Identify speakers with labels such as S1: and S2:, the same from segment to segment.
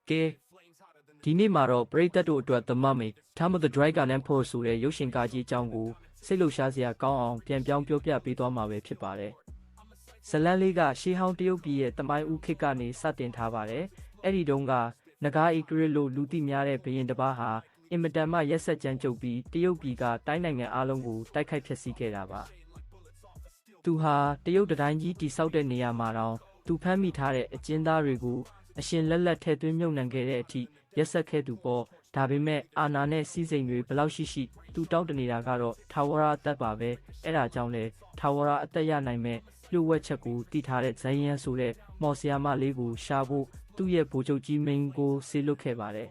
S1: ကဲဒီနေ့မှာတော့ပရိသတ်တို့အတွက်သမမေ Time of the Dragon and Poor ဆိုတဲ့ရုပ်ရှင်ကားကြီးအကြောင်းကိုစိတ်လှုပ်ရှားစရာကောင်းအောင်ပြန်ပြောင်းပြောပြပေးသွားမှာပဲဖြစ်ပါတယ်။ဇလန်းလေးကရှေးဟောင်းတရုတ်ပြည်ရဲ့တမိုင်းဦးခေတ်ကနေစတင်ထားပါတယ်။အဲ့ဒီတုန်းကနဂါဧကရစ်လို့လူသိများတဲ့ဘုရင်တစ်ပါးဟာအင်မတန်မှရက်စက်ကြမ်းကြုတ်ပြီးတရုတ်ပြည်ကတိုင်းနိုင်ငံအလုံးကိုတိုက်ခိုက်ဖျက်ဆီးခဲ့တာပါ။သူဟာတရုတ်တိုင်းကြီးတိဆောက်တဲ့နေရာမှာတော့သူဖမ်းမိထားတဲ့အကျဉ်းသားတွေကိုအရှင်လက်လက်ထည့်သွင်းမြုပ်နှံခဲ့တဲ့အထိရက်စက်ခဲ့သူပေါ့ဒါပေမဲ့အာနာနဲ့စီးစိမ်တွေဘလောက်ရှိသူတောင်းတနေတာကတော့ထာဝရအသက်ပါပဲအဲ့ဒါကြောင့်လဲထာဝရအသက်ရနိုင်မဲ့လျှို့ဝှက်ချက်ကိုတည်ထားတဲ့ဇိုင်းရန်ဆိုတဲ့မော်ဆီယာမလေးကိုရှာဖို့သူ့ရဲ့ဗိုလ်ချုပ်ကြီးမင်းကိုဆေးလွတ်ခဲ့ပါတယ်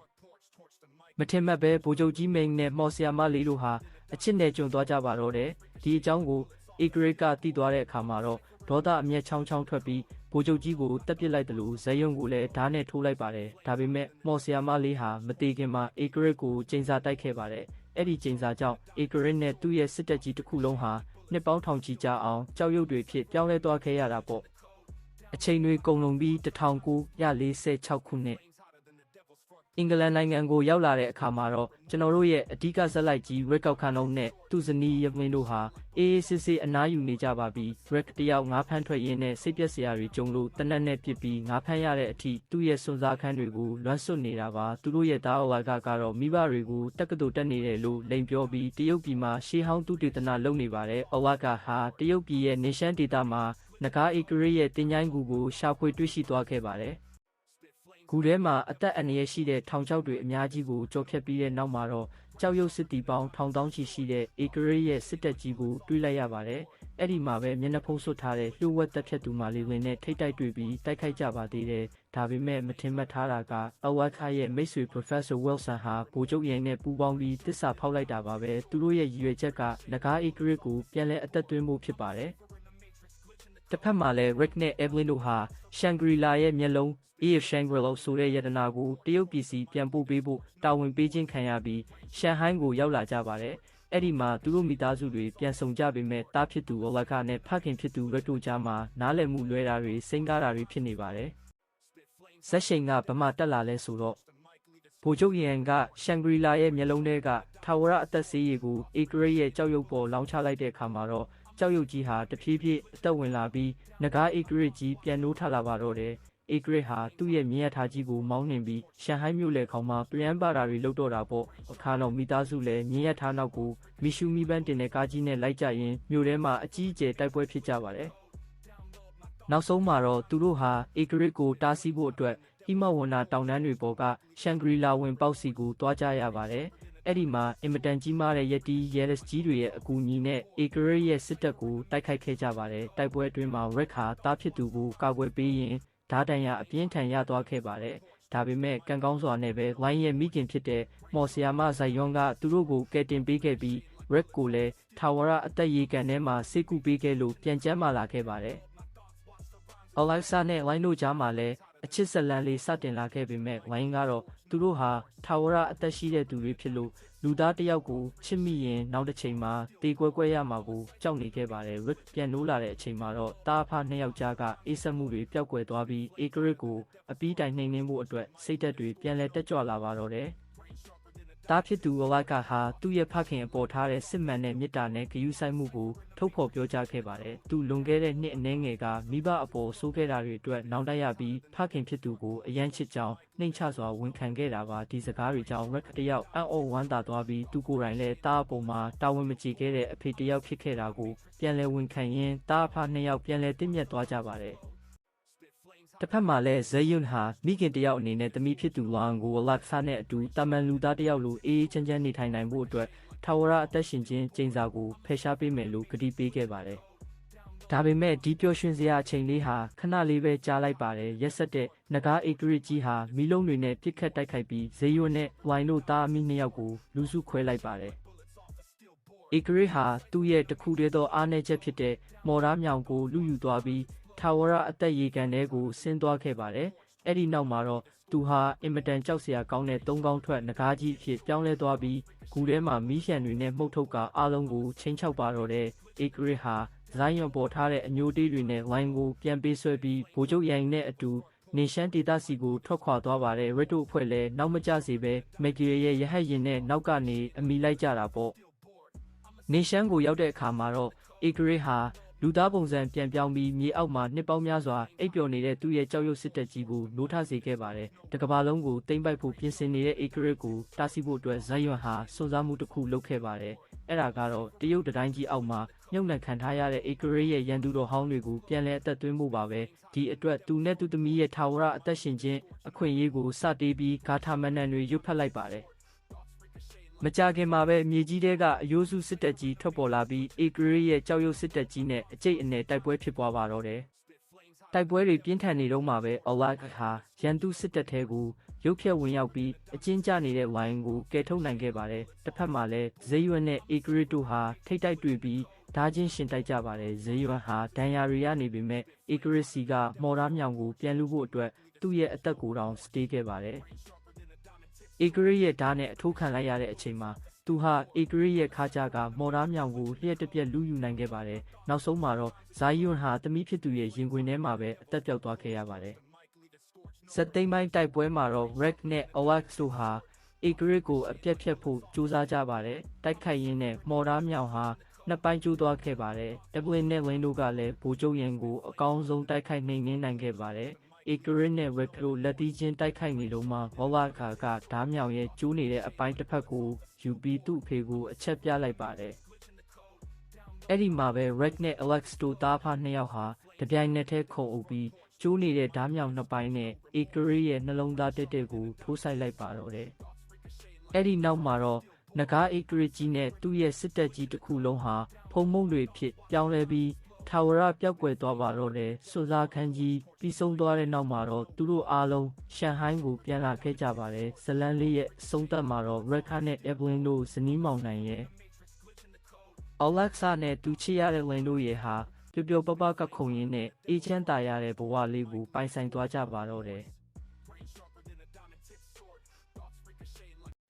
S1: မထင်မှတ်ပဲဗိုလ်ချုပ်ကြီးမင်းနဲ့မော်ဆီယာမလေးတို့ဟာအချစ်နဲ့ကျွံသွားကြပါတော့တယ်ဒီအကြောင်းကိုဧကရစ်ကတည်သွားတဲ့အခါမှာတော့ဒေါသအမျက်ချောင်းထွက်ပြီးဗိုလ်ချုပ်ကြီးကိုတပ်ပစ်လိုက်တယ်လို့ဇယုံကိုလည်းဓာတ်နဲ့ထိုးလိုက်ပါတယ်ဒါပေမဲ့မော်ဆီယာမလေးဟာမတေခင်မှာဧကရစ်ကိုကျိန်စာတိုက်ခဲ့ပါတယ်အဲ့ဒီကျိန်စာကြောင့်ဧကရစ်နဲ့သူ့ရဲ့စစ်တပ်ကြီးတစ်ခုလုံးဟာနှစ်ပေါင်းထောင်ချီကြာအောင်ကြောက်ရွံ့တွေဖြစ်ပြောင်းလဲသွားခဲ့ရတာပေါ့အချိန်တွေကုန်လွန်ပြီး1946ခုနှစ်အင်္ဂလန်နိုင်ငံကိုရောက်လာတဲ့အခါမှာတော့ကျွန်တော်တို့ရဲ့အဓိကဇက်လိုက်ကြီး Rick ကောက်ခန်းလုံးနဲ့သူ့ဇနီးရမင်းတို့ဟာအေးစစ်စစ်အနားယူနေကြပါပြီ Rick တယောက်ငါးဖမ်းထွက်ရင်းနဲ့စိတ်ပြက်စရာတွေကြုံလို့တနက်နဲ့ပြစ်ပြီးငါးဖမ်းရတဲ့အထိသူ့ရဲ့စွန့်စားခန်းတွေကိုလွမ်းဆွတ်နေတာပါသူတို့ရဲ့သားအဝါကတော့မိဘတွေကိုတက္ကသိုလ်တက်နေတယ်လို့လိန်ပြောပြီးတရုတ်ပြည်မှာရှေးဟောင်းသူတေသနာလုပ်နေပါတယ်အဝါကဟာတရုတ်ပြည်ရဲ့နေရှမ်းဒေသမှာနဂါဧကရစ်ရဲ့တင်ချိုင်းကူကိုရှာဖွေတွေ့ရှိသွားခဲ့ပါတယ်ခုထဲမှာအသက်အန္တရာယ်ရှိတဲ့ထောင်ချောက်တွေအများကြီးကိုကြော်ဖြတ်ပြီးတဲ့နောက်မှာတော့ကြောက်ရွံ့စစ်တီပေါင်းထောင်တောင်းချီရှိတဲ့ဧကရစ်ရဲ့စစ်တပ်ကြီးကိုတွေးလိုက်ရပါတယ်။အဲ့ဒီမှာပဲမျက်နှာဖုံးဆွတ်ထားတဲ့လျှို့ဝှက်တပ်ဖြတ်သူမာလီဝင်နဲ့ထိတ်တိုက်တွေ့ပြီးတိုက်ခိုက်ကြပါသေးတယ်။ဒါပေမဲ့မထင်မှတ်ထားတာကအဝါခါရဲ့မိတ်ဆွေ Professor Wilson ဟာဗိုလ်ချုပ်ရင်နဲ့ပူးပေါင်းပြီးတစ္ဆာဖောက်လိုက်တာပါပဲ။သူတို့ရဲ့ရည်ရွယ်ချက်ကနဂါဧကရစ်ကိုပြန်လည်အသက်သွင်းဖို့ဖြစ်ပါတယ်။တစ်ဖက်မှာလည်း Rick နဲ့ Evelyn တို့ဟာရှန်ဂရီလာရဲ့မျက်လုံးIf Shangri-La ဆိုတဲ့ယတနာကိုတရုတ်ပြည်စီပြန်ပို့ပေးဖို့တာဝန်ပေးခြင်းခံရပြီးရှန်ဟိုင်းကိုရောက်လာကြပါတယ်။အဲ့ဒီမှာသူတို့မိသားစုတွေပြန်ဆောင်ကြပေမဲ့တားဖြစ်သူဝလကနဲ့ဖခင်ဖြစ်သူရတ်တို့ကြားမှာနားလည်မှုလွဲတာတွေစိန်ကားတာတွေဖြစ်နေပါတယ်။ဇက်ရှိန်ကဗမာတက်လာလဲဆိုတော့ဗိုလ်ချုပ်ရန်ကရှန်ဂရီလာရဲ့မျက်လုံးထဲကထာဝရအသက်ဆေးရည်ကိုဧကရစ်ရဲ့ကြောက်ရွံ့ပေါ်လောင်းချလိုက်တဲ့အခါမှာတော့ကြောက်ရွံ့ကြီးဟာတဖြည်းဖြည်းအသက်ဝင်လာပြီးနဂါဧကရစ်ကြီးပြန်နိုးထလာပါတော့တယ်ဧကရစ်ဟာသူ့ရဲ့မြင်ရထားကြီးကိုမောင်းနှင်ပြီးရှန်ဟိုင်းမြို့လေခေါင်မှာပြန်ပါတာတွေလုပ်တော့တာပေါ့အခါတော့မိသားစုလည်းမြင်ရထားနောက်ကိုမီရှူမီပန်းတင်တဲ့ကားကြီးနဲ့လိုက်ကြရင်မြို့ထဲမှာအကြီးအကျယ်တိုက်ပွဲဖြစ်ကြပါတယ်နောက်ဆုံးမှာတော့သူတို့ဟာဧကရစ်ကိုတားဆီးဖို့အတွက်ဟိမဝန္တာတောင်တန်းတွေပေါ်ကရှန်ဂရီလာဝင်ပေါက်စီကိုတွားကြရပါတယ်အဲ့ဒီမှာအင်မတန်ကြီးမားတဲ့ယက်တီရဲလက်ကြီးတွေရဲ့အကူအညီနဲ့ဧကရစ်ရဲ့စစ်တပ်ကိုတိုက်ခိုက်ခဲ့ကြပါတယ်တိုက်ပွဲအတွင်းမှာ Rick ဟာတားဖြစ်သူကိုကာကွယ်ပေးရင်ဓာတ်တန်ရအပြင်းထန်ရသွားခဲ့ပါတယ်။ဒါပေမဲ့ကံကောင်းစွာနဲ့ပဲဝိုင်းရဲ့မိခင်ဖြစ်တဲ့မော်ဆီယာမဇိုင်ယွန်ကသူတို့ကိုကယ်တင်ပေးခဲ့ပြီး Rick ကိုလည်းထာဝရအသက်ရေကန်ထဲမှာစိတ်ကူပေးခဲ့လို့ပြန်ကျန်းမာလာခဲ့ပါတယ်။ Alexa နဲ့ Line တို့ကြားမှာလည်းအချစ်ဇလန်းလေးစတင်လာခဲ့ပေမဲ့ Line ကတော့သူတို့ဟာထာဝရအသက်ရှိတဲ့သူတွေဖြစ်လို့လူသားတစ်ယောက်ကိုချစ်မိရင်နောက်တစ်ချိန်မှာတေကွဲရမှာကိုကြောက်နေခဲ့ပါတယ်။ Rick ပြန်နိုးလာတဲ့အချိန်မှာတော့တားဖနှစ်ယောက်ကြားကအေးဆက်မှုတွေပျောက်ကွယ်သွားပြီးဧကရစ်ကိုအပီးတိုင်နှိမ်နင်းဖို့အတွက်စိတ်သက်တွေပြန်လဲတက်ကြွလာပါတော့တယ်။တားဖြစ်သူဝလကဟာသူ့ရဲ့ဖခင်အပေါ်ထားတဲ့စစ်မှန်တဲ့မေတ္တာနဲ့ဂရုစိုက်မှုကိုထုတ်ဖော်ပြောကြားခဲ့ပါတယ်။သူလွန်ခဲ့တဲ့နှစ်အနည်းငယ်ကမိဘအပေါ်ဆိုးခဲ့တာတွေအတွက်နောင်တရပြီးဖခင်ဖြစ်သူကိုအယမ်းချစ်ကြောင်းနှိမ်ချစွာဝန်ခံခဲ့တာပါဒီစကားတွေကြောင့် Rick တယောက်အံ့ဩဝမ်းသာသွားပြီးသူကိုယ်တိုင်လည်းတားအပေါ်မှာတာဝန်မကျေခဲ့တဲ့အဖေတယောက်ဖြစ်ခဲ့တာကိုပြန်လဲဝန်ခံရင်းတားအဖနှစ်ယောက်ပြန်လဲတင့်မြတ်သွားကြပါတယ်တစ်ဖက်မှာလည်းဇယွန်ဟာမိခင်တယောက်အနေနဲ့တမိဖြစ်သူလောင်ကိုအလက်ဆာနဲ့အတူတာမန်လူသားတယောက်လိုအေးချမ်းချမ်းနေထိုင်နိုင်ဖို့အတွက်ထာဝရအသက်ရှင်ခြင်းကျိန်စာကိုဖယ်ရှားပေးမယ်လို့ကတိပေးခဲ့ပါတယ်။ဒါပေမဲ့ဒီပျော်ရွှင်စရာအချိန်လေးဟာခဏလေးပဲကြာလိုက်ပါတယ်ရက်ဆက်တဲ့နဂါဧကရစ်ကြီးဟာမီးလုံးတွေနဲ့ပြစ်ခတ်တိုက်ခိုက်ပြီးဇယွန်နဲ့ဝိုင်တို့သားအမိနှစ်ယောက်ကိုလူစုခွဲလိုက်ပါတယ်။ဧကရစ်ဟာသူ့ရဲ့တခုတည်းသောအားနည်းချက်ဖြစ်တဲ့မော်ဒါမြောင်ကိုလူယူသွားပြီးထာဝရအသက်ရေကန်ထဲကိုဆင်းသွားခဲ့ပါတယ်။အဲ့ဒီနောက်မှာတော့သူဟာအင်မတန်ကြောက်စရာကောင်းတဲ့သုံးကောင်းထွက်နဂါးကြီးဖြစ်ပြောင်းလဲသွားပြီးဂူထဲမှာမီးရှံတွေနဲ့မှုတ်ထုတ်ကအားလုံးကိုချင်းချောက်ပါတော့တဲ့ဧကရစ်ဟာဇိုင်းယွန်ပေါ်ထားတဲ့အညိုတေးတွေနဲ့ဝိုင်းကိုပြန်ပေးဆွဲပြီးဗိုလ်ချုပ်ရိုင်နဲ့အတူ နေရှမ်းဒေသစီကိုထွက်ခွာသွားပါတယ်ရစ်တို့အဖွဲ့လည်းနောက်မကျစေပဲမက်ဂီရီရဲ့ရဟတ်ရင်နဲ့နောက်ကနေအမိလိုက်ကြတာပေါ့နေရှမ်းကိုရောက်တဲ့အခါမှာတော့အေဂရစ်ဟာလူသားပုံစံပြန်ပြောင်းပြီးမြေအောက်မှာနှစ်ပေါင်းများစွာအိပ်ပျော်နေတဲ့သူ့ရဲ့ကြောက်ရွံ့စစ်တပ်ကြီးကိုနိုးထစေခဲ့ပါတယ်တကဘာလုံးကိုတိမ့်ပိုက်ဖို့ပြင်ဆင်နေတဲ့အေဂရစ်ကိုတားဆီးဖို့အတွက်ဇိုင်းယွမ်ဟာစွန့်စားမှုတစ်ခုလုပ်ခဲ့ပါတယ်အဲ့ဒါကတော့တရုတ်တိုင်းကြီးအောက်မှာမြုပ်နှံခံထားရတဲ့အေဂရစ်ရဲ့ရန်သူတော်ဟောင်းတွေကိုပြန်လည်အသက်သွင်းဖို့ပါပဲဒီအတွက်သူနဲ့သူသမီးရဲ့ထာဝရအသက်ရှင်ခြင်းအခွင့်အရေးကိုစတေးပြီးဂါထာမဏ္ဍန်တွေရွတ်ဖတ်လိုက်ပါတယ်မကြခင်မှာပဲမြေကြီးတဲကအယိုးစုစစ်တပ်ကြီးထွက်ပေါ်လာပြီးအေဂရီရဲ့ကြောက်ရွံ့စစ်တပ်ကြီးနဲ့အကျိတ်အနယ်တိုက်ပွဲဖြစ်ပွားပါတော့တယ်။တိုက်ပွဲတွေပြင်းထန်နေတော့မှပဲအလာဟာရန်သူစစ်တပ်ထဲကိုရုပ်ဖြတ်ဝင်ရောက်ပြီးအကျဉ်းကျနေတဲ့ဝိုင်းကိုကယ်ထုတ်နိုင်ခဲ့ပါတယ်။တစ်ဖက်မှာလည်းဇေယွမ်နဲ့အေဂရီတို့ဟာထိတ်တိုက်တွေ့ပြီးဓာချင်းရှင်တိုက်ကြပါတယ်။ဇေယွမ်ဟာဒန်ယာရီကနေပေမဲ့အေဂရီစီကမော်ဒါမြောင်ကိုပြန်လူဖို့အတွက်သူ့ရဲ့အသက်ကိုတောင်စတေးခဲ့ပါတယ်။အေဂရီရဲ့ဓာတ်နဲ့အထိုးခံလိုက်ရတဲ့အချိန်မှာသူဟာအေဂရီရဲ့ခါကြကမော်ဒါမြောင်ကိုလျှက်တစ်ပြက်လူယူနိုင်ခဲ့ပါတယ်။နောက်ဆုံးမှာတော့ဇိုင်းယွန်ဟာသမီးဖြစ်သူရဲ့ရင်ခွင်ထဲမှာပဲအသက်ပြောက်သွားခဲ့ရပါတယ်။ဇက်သိမ်းပိုင်းတိုက်ပွဲမှာတော့ Red နဲ့ Alex တို့ဟာအေဂရီကိုအပြက်ဖြတ်ဖို့ကြိုးစားကြပါတယ်။တိုက်ခိုက်ရင်းနဲ့မော်ဒါမြောင်ဟာနှစ်ပိုင်းကျိုးသွားခဲ့ပါတယ်။ Evelyn နဲ့ Lin တို့ကလည်းဗိုလ်ချုပ်ရင်ကိုအကောင်းဆုံးတိုက်ခိုက်နိုင်ခဲ့ပါတယ်။အေဂရစ်နဲ့ Red တို့လက်သီးချင်းတိုက်ခိုက်နေလို့မှဘောလာခါကဓားမြောင်ရဲ့ကျိုးနေတဲ့အပိုင်းတစ်ဖက်ကိုယူပြီးသူ့အဖေကိုအချက်ပြလိုက်ပါတယ်။အဲ့ဒီမှာပဲ Red နဲ့ Alex တို့သားဖနှစ်ယောက်ဟာတပြိုင်နက်တည်းခုန်အုပ်ပြီးကျိုးနေတဲ့ဓားမြောင်နှစ်ပိုင်းနဲ့အေဂရစ်ရဲ့နှလုံးသားတက်တက်ကိုထိုးဆိုင်လိုက်ပါတော့တယ်။အဲ့ဒီနောက်မှာတော့နဂါအေဂရစ်ကြီးနဲ့သူ့ရဲ့စစ်တပ်ကြီးတစ်ခုလုံးဟာဖုံမုံတွေဖြစ်ပြောင်းလဲပြီးထာဝရပျောက်ကွယ်သွားပါတော့တယ်စွန်စားခန်းကြီးပြီးဆုံးသွားတဲ့နောက်မှာတော့သူတို့အားလုံးရှန်ဟိုင်းကိုပြန်လာခဲ့ကြပါတယ်ဇလန်လေးရဲ့အဆုံးသတ်မှာတော့ Red နဲ့ Evelyn တို့ဇနီးမောင်နှံရဲ့ Alexa နဲ့သူချစ်ရတဲ့ Lin တို့ရဲ့ဟာပျော်ပျော်ပပကခုံရင်းနဲ့အေးချမ်းသာရတဲ့ဘဝလေးကိုပိုင်ဆိုင်သွားကြပါတော့တယ်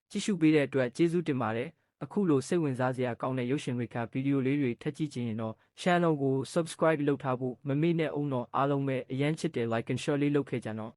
S1: ကြည့်ရှုပေးတဲ့အတွက်ကျေးဇူးတင်ပါတယ်အခုလိုစိတ်ဝင်စားစရာကောင်းတဲ့ရုပ်ရှင်တွေကဗီဒီယိုလေးတွေထပ်ကြည့်ချင်ရင်တော့ channel ကို subscribe လုပ်ထားဖို့မမေ့နဲ့အောင်တော့အားလုံးပဲအရန်ချစ်တယ် like and share လေးလုပ်ခဲ့ကြတော့